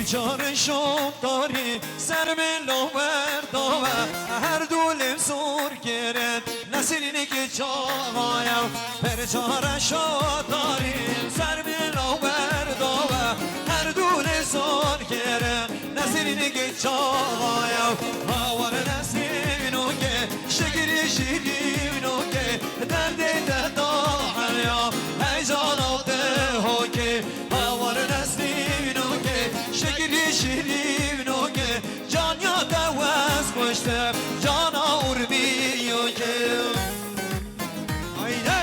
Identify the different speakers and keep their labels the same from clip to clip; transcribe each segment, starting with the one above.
Speaker 1: بیچاره شد داری سر ملو برداوه هر دولم زور گرد نسیرینی که چاهایم بیچاره شد داری سر ملو برداوه هر دولم زور گرد نسیرینی که چاهایم هاور نسینو که شگری شیرینو که درد داهایم هیجان آده ها که هاور نسینو که شگری شیرینو که جان یا دوست کشته جان آوربیو که آیده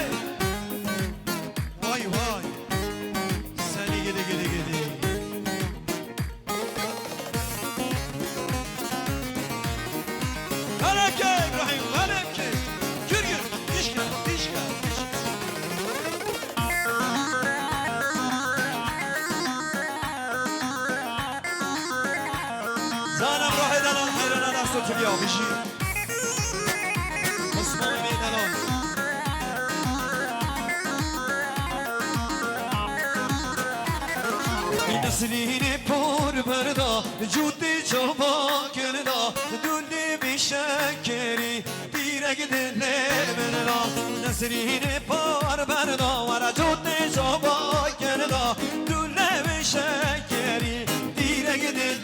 Speaker 1: وای وای سنی گده گده گده هلکه ابراهیم هلکه گر گر دیش کرد دیش کرد زنم راه دلان خیران دست تو بیا بشی عثمان میدلان این نسلین پر بردا جودی چوبا کندا دولی بیشکری دیرگ دل من را نسلین پر بردا ورا جودی چوبا کندا دولی بیشکری دیرگ دل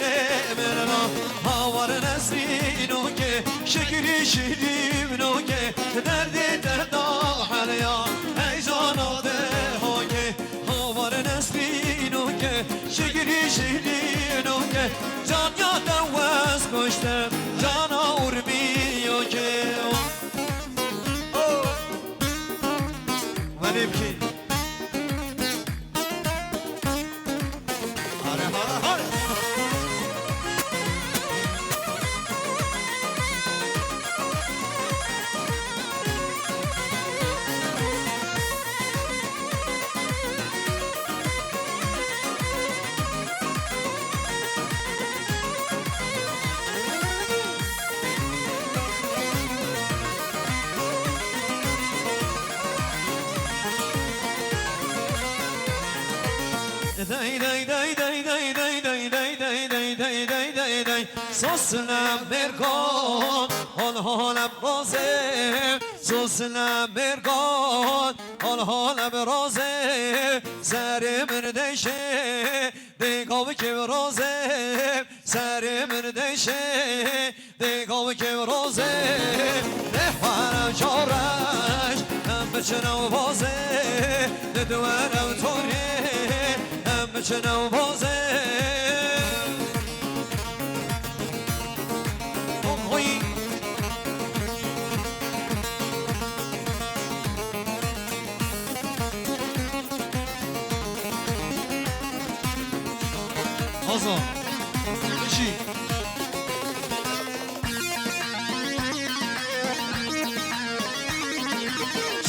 Speaker 1: من را هاور نسرینو که شکری شیرینو که درد دردا حلیا هیجان آده ها که هاور نسرینو که شکری شیرینو که جان یا دوست کشته جان آوربیو که ولی بکی آره آره آره دای دای دای دای دای دای دای دای دای دای دای دای دای دای سوسنم مرگان حال حالم رازه سوسنم مرگان حال حالم رازه سر مردشه دیگاوی که رازه سر مردشه دیگاوی که رازه نفرم چارش هم بچنم بازه ندوانم توره چنو بازه اوی آزا بشی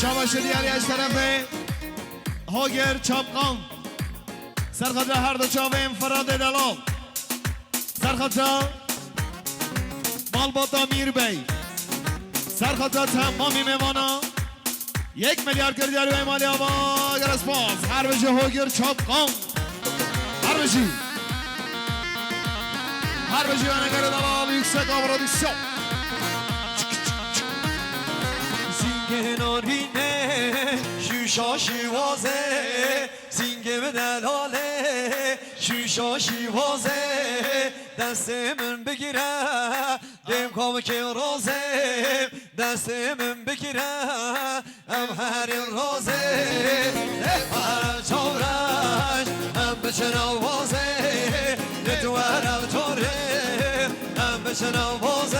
Speaker 1: شاباش دیاری از طرف هاگر چاپقان سرخطا هر دو چاوه انفراد دلال سرخطا مالباتا میر بی سرخطا تمامی میوانا 1 میلیارد کردی روی مالی آبا اگر اسپاس هر بجه هاگر چاپقان هر بجه ونگر دلال yüksek avradisyon زینگه نارینه شوشا شیوازه زینگه به دلاله شوشا شیوازه دست من بگیره دیم کام که رازه دست من بگیره هم هر رازه هر چورش هم بچن آوازه ندوارم توره هم بچن آوازه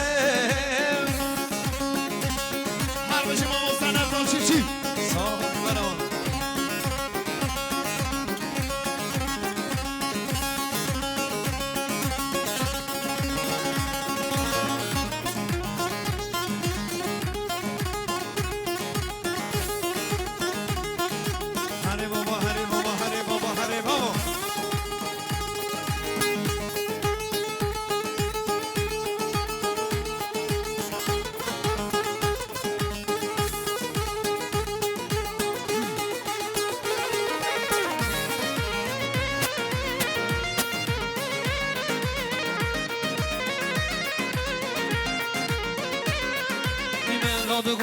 Speaker 1: هر بچه ما مستند باشی چی سامران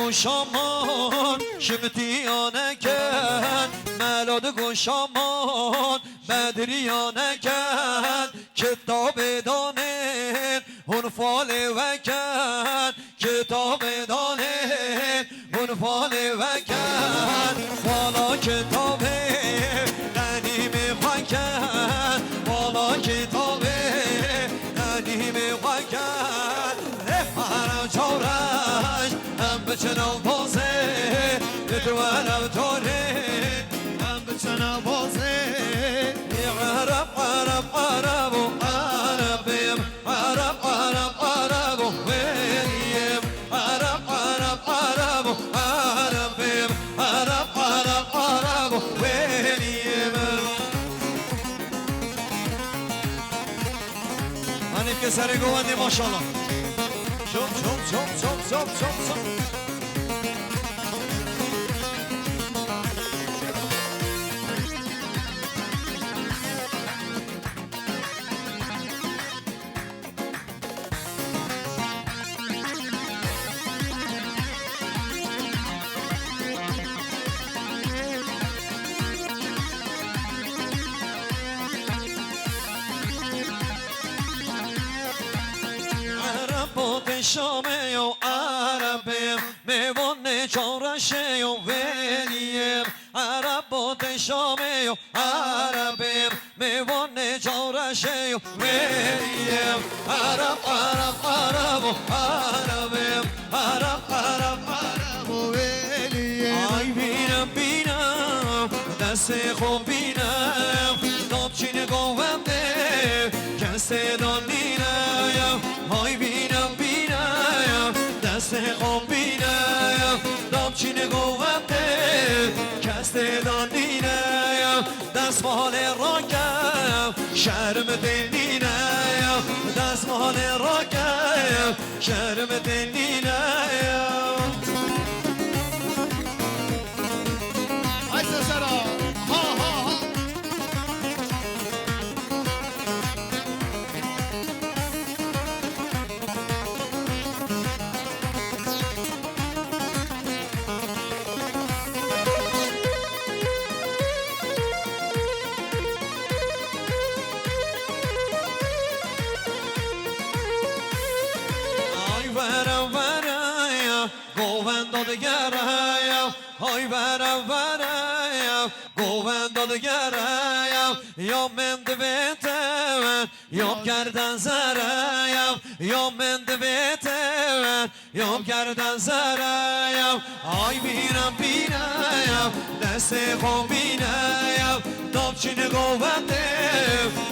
Speaker 2: گوشامان شمتیانکن ملاد گوشامان بدریانکن کتاب دانن هون فال وکن کتاب دانن هون فال وکن فالا کتاب غنیم وکن فالا کتاب غنیم وکن هر چورش هم بچنم بازه بتوانم تاره هم بچنم بازه عرب عرب عرب و عربیم عرب عرب عرب و ویلیم عرب عرب عرب و عربیم عرب عرب عرب و ویلیم حنیف که سر گوانده ماشالله شوم شوم شوم شوم شوم شوم شوم شامه و عربیم میوان چارشه و ولیم عرب بود شامه و عربیم میوان چارشه و ولیم عرب عرب عرب و عربیم عرب عرب عرب و ولیم آی بینم بینم دست خوب بینم دابچین گوونده کسته دانینم آی بینم دست خوب بینم دامچین گوونده کسته دانینم دست مال راکم شرم دلینم دست مال راکم شرم دلینم
Speaker 1: ایسا سرا ها ها ها
Speaker 2: های برم گووند دگرم یا من دویتم یا گردن زرم یا من دویتم یا گردن زرم آی بینم بینم دست خوب بینم دابچین گوونده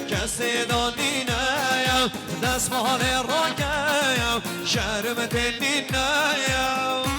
Speaker 2: کسی دانینم دست مال راکم شرم دلینم